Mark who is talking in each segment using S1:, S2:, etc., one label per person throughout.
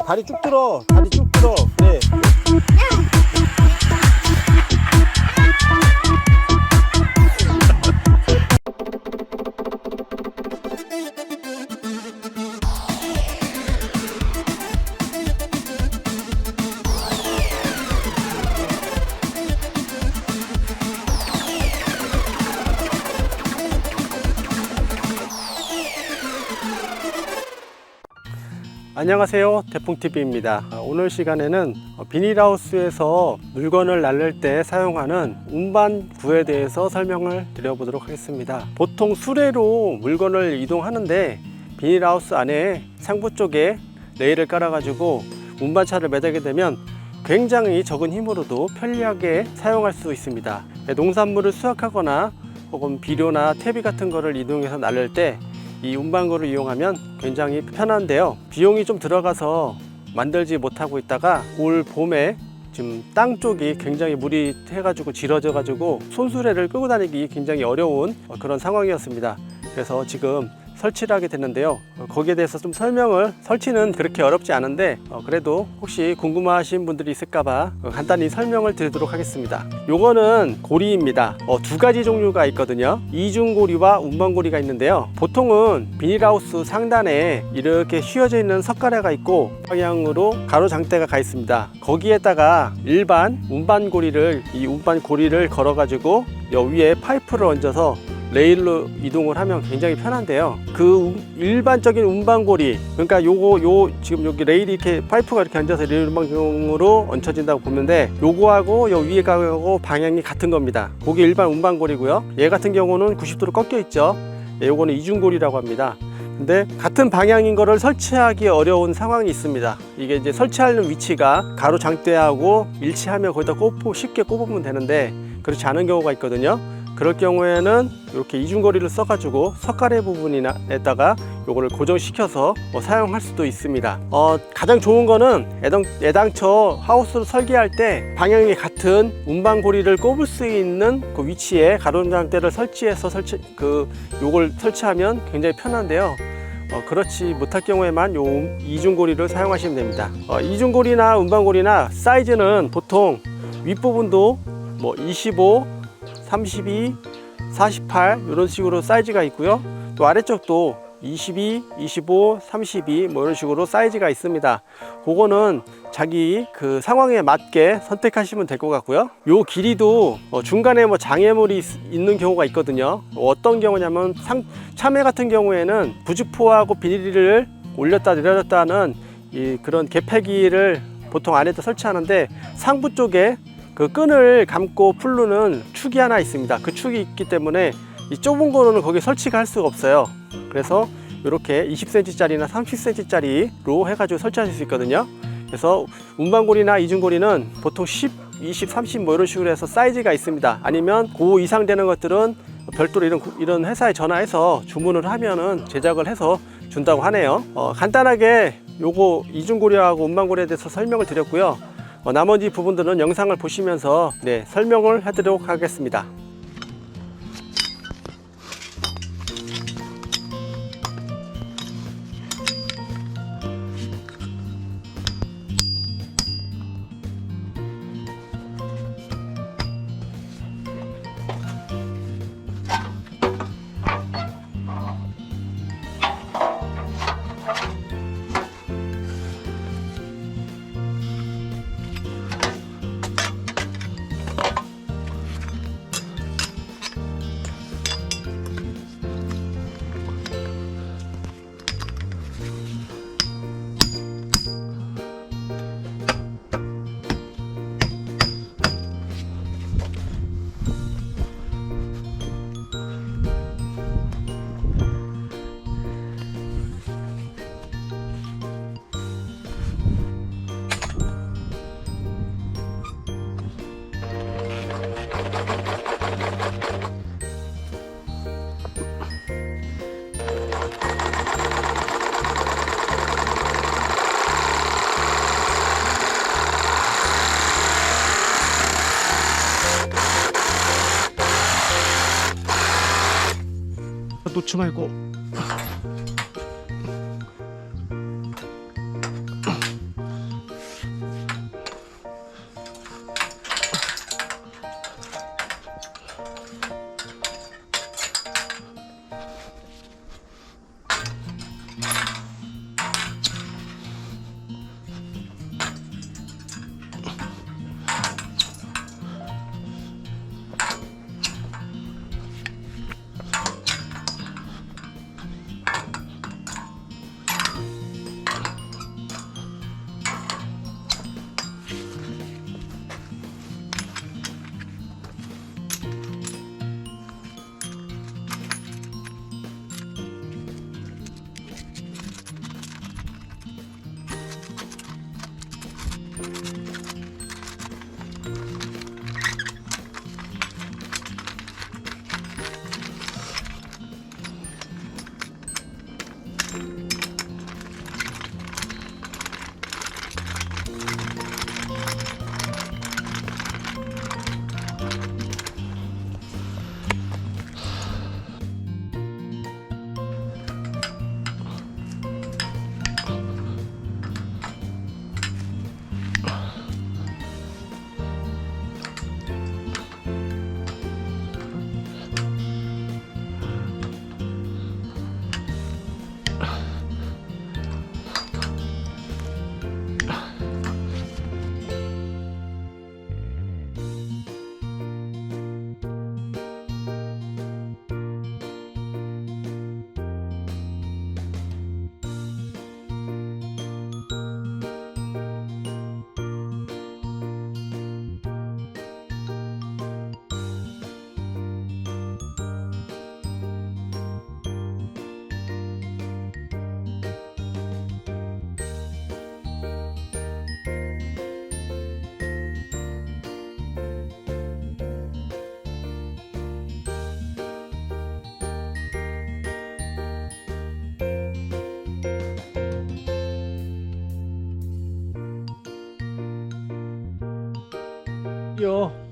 S1: 다리 쭉 들어. 다리 쭉 들어. 그래. 안녕하세요, 대풍TV입니다. 오늘 시간에는 비닐하우스에서 물건을 나를 때 사용하는 운반구에 대해서 설명을 드려보도록 하겠습니다. 보통 수레로 물건을 이동하는데 비닐하우스 안에 상부 쪽에 레일을 깔아 가지고 운반차를 매달게 되면 굉장히 적은 힘으로도 편리하게 사용할 수 있습니다. 농산물을 수확하거나 혹은 비료나 퇴비 같은 거를 이동해서 나를 때 이 운반구를 이용하면 굉장히 편한데요, 비용이 좀 들어가서 만들지 못하고 있다가 올 봄에 지금 땅 쪽이 굉장히 물이 해가지고 질어져 가지고 손수레를 끌고 다니기 굉장히 어려운 그런 상황이었습니다. 그래서 지금 설치를 하게 됐는데요, 거기에 대해서 좀 설치는 그렇게 어렵지 않은데 그래도 혹시 궁금하신 분들이 있을까봐 간단히 설명을 드리도록 하겠습니다. 요거는 고리입니다. 두 가지 종류가 있거든요. 이중고리와 운반고리가 있는데요, 보통은 비닐하우스 상단에 이렇게 휘어져 있는 석가래가 있고 방향으로 가로장대가 가 있습니다. 거기에다가 일반 운반고리를 걸어 가지고 여 위에 파이프를 얹어서 레일로 이동을 하면 굉장히 편한데요, 그 일반적인 운반고리, 그러니까 지금 여기 레일이 이렇게 파이프가 이렇게 얹어서 레일 운반용으로 얹혀진다고 보는데, 요거하고 요 위에 가고 방향이 같은 겁니다. 그게 일반 운반고리고요. 얘 같은 경우는 90도로 꺾여 있죠. 요거는 이중고리라고 합니다. 근데 같은 방향인 거를 설치하기 어려운 상황이 있습니다. 이게 이제 설치하는 위치가 가로 장대하고 일치하면 거기다 쉽게 꼽으면 되는데 그렇지 않은 경우가 있거든요. 그럴 경우에는 이렇게 이중거리를 써가지고 석가래 부분에다가 요거를 고정시켜서 사용할 수도 있습니다. 가장 좋은 거는 애당초 하우스를 설계할 때 방향이 같은 운반고리를 꼽을 수 있는 그 위치에 가로장대를 설치해서 요걸 설치하면 굉장히 편한데요, 그렇지 못할 경우에만 요 이중고리를 사용하시면 됩니다. 이중고리나 운반고리나 사이즈는 보통 윗부분도 25, 32, 48 이런 식으로 사이즈가 있고요. 또 아래쪽도 22, 25, 32 이런 식으로 사이즈가 있습니다. 그거는 자기 그 상황에 맞게 선택하시면 될 것 같고요. 요 길이도 중간에 장애물이 있는 경우가 있거든요. 어떤 경우냐면 참외 같은 경우에는 부직포하고 비닐을 올렸다 내렸다는 그런 개폐기를 보통 안에다 설치하는데, 상부 쪽에 그 끈을 감고 풀르는 축이 하나 있습니다. 그 축이 있기 때문에 이 좁은 거는 거기에 설치가 할 수가 없어요. 그래서 이렇게 20cm 짜리나 30cm 짜리로 해가지고 설치하실 수 있거든요. 그래서 운반고리나 이중고리는 보통 10, 20, 30 이런 식으로 해서 사이즈가 있습니다. 아니면 그 이상 되는 것들은 별도로 이런 회사에 전화해서 주문을 하면은 제작을 해서 준다고 하네요. 간단하게 요거 이중고리하고 운반고리에 대해서 설명을 드렸고요. 나머지 부분들은 영상을 보시면서 설명을 해드리도록 하겠습니다. 놓지 말고.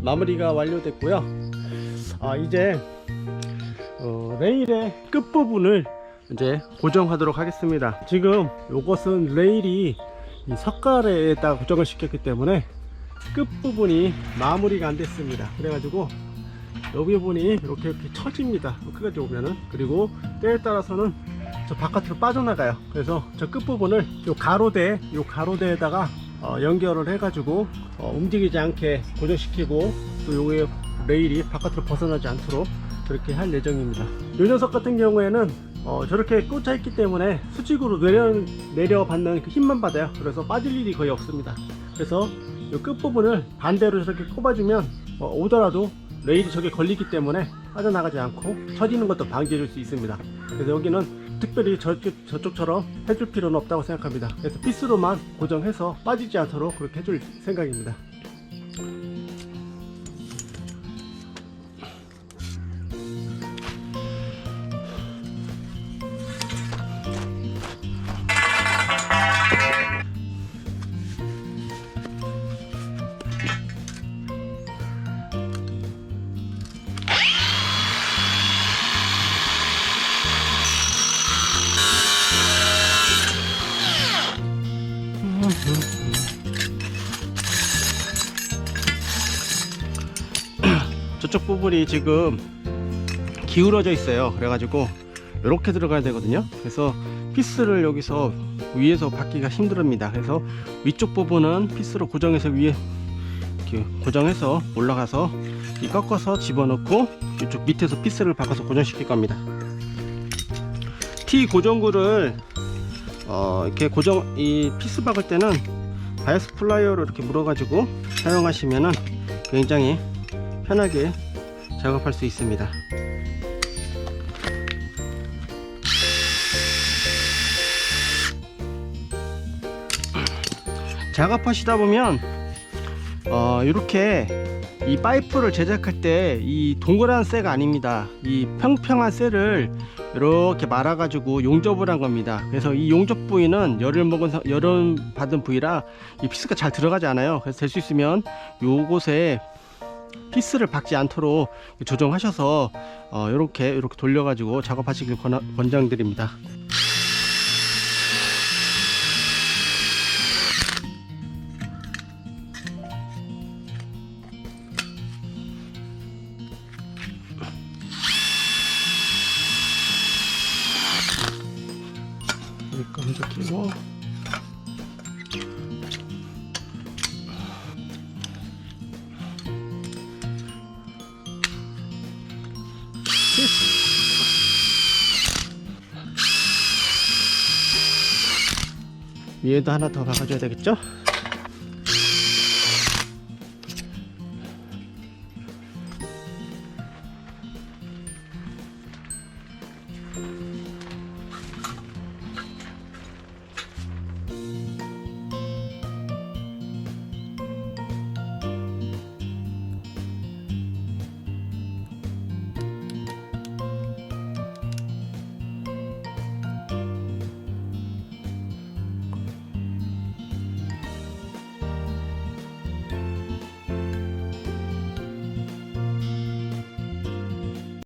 S1: 마무리가 완료됐고요. 이제 레일의 끝부분을 이제 고정하도록 하겠습니다. 지금 요것은 레일이 이 석가래에다 고정을 시켰기 때문에 끝부분이 마무리가 안 됐습니다. 그래가지고 요 부분이 이렇게 처집니다. 끝까지 오면은. 그리고 때에 따라서는 저 바깥으로 빠져나가요. 그래서 저 끝부분을 요 가로대에다가 연결을 해가지고 움직이지 않게 고정시키고, 또 요게 레일이 바깥으로 벗어나지 않도록 그렇게 할 예정입니다. 요 녀석 같은 경우에는 저렇게 꽂혀 있기 때문에 수직으로 내려받는 그 힘만 받아요. 그래서 빠질 일이 거의 없습니다. 그래서 요 끝부분을 반대로 저렇게 꼽아주면 오더라도 레일이 저게 걸리기 때문에 빠져나가지 않고 처지는 것도 방지해 줄 수 있습니다. 그래서 여기는 특별히 저쪽처럼 해줄 필요는 없다고 생각합니다. 그래서 피스로만 고정해서 빠지지 않도록 그렇게 해줄 생각입니다. 저쪽 부분이 지금 기울어져 있어요. 그래가지고 이렇게 들어가야 되거든요. 그래서 피스를 여기서 위에서 받기가 힘듭니다. 그래서 위쪽 부분은 피스로 고정해서 위에 이렇게 고정해서 올라가서 이 꺾어서 집어넣고 이쪽 밑에서 피스를 바꿔서 고정시킬 겁니다. T 고정구를 이렇게 이 피스 박을 때는 바이오스 플라이어로 이렇게 물어가지고 사용하시면은 굉장히 편하게 작업할 수 있습니다. 작업하시다 보면 이렇게 이 파이프를 제작할 때 이 동그란 쇠가 아닙니다. 이 평평한 쇠를 이렇게 말아 가지고 용접을 한 겁니다. 그래서 이 용접 부위는 열을 받은 부위라 이 피스가 잘 들어가지 않아요. 그래서 될 수 있으면 요곳에 피스를 박지 않도록 조정하셔서 이렇게 돌려가지고 작업하시길 권장드립니다. 여기 먼저 끼고 위에도 하나 더 박아줘야 되겠죠?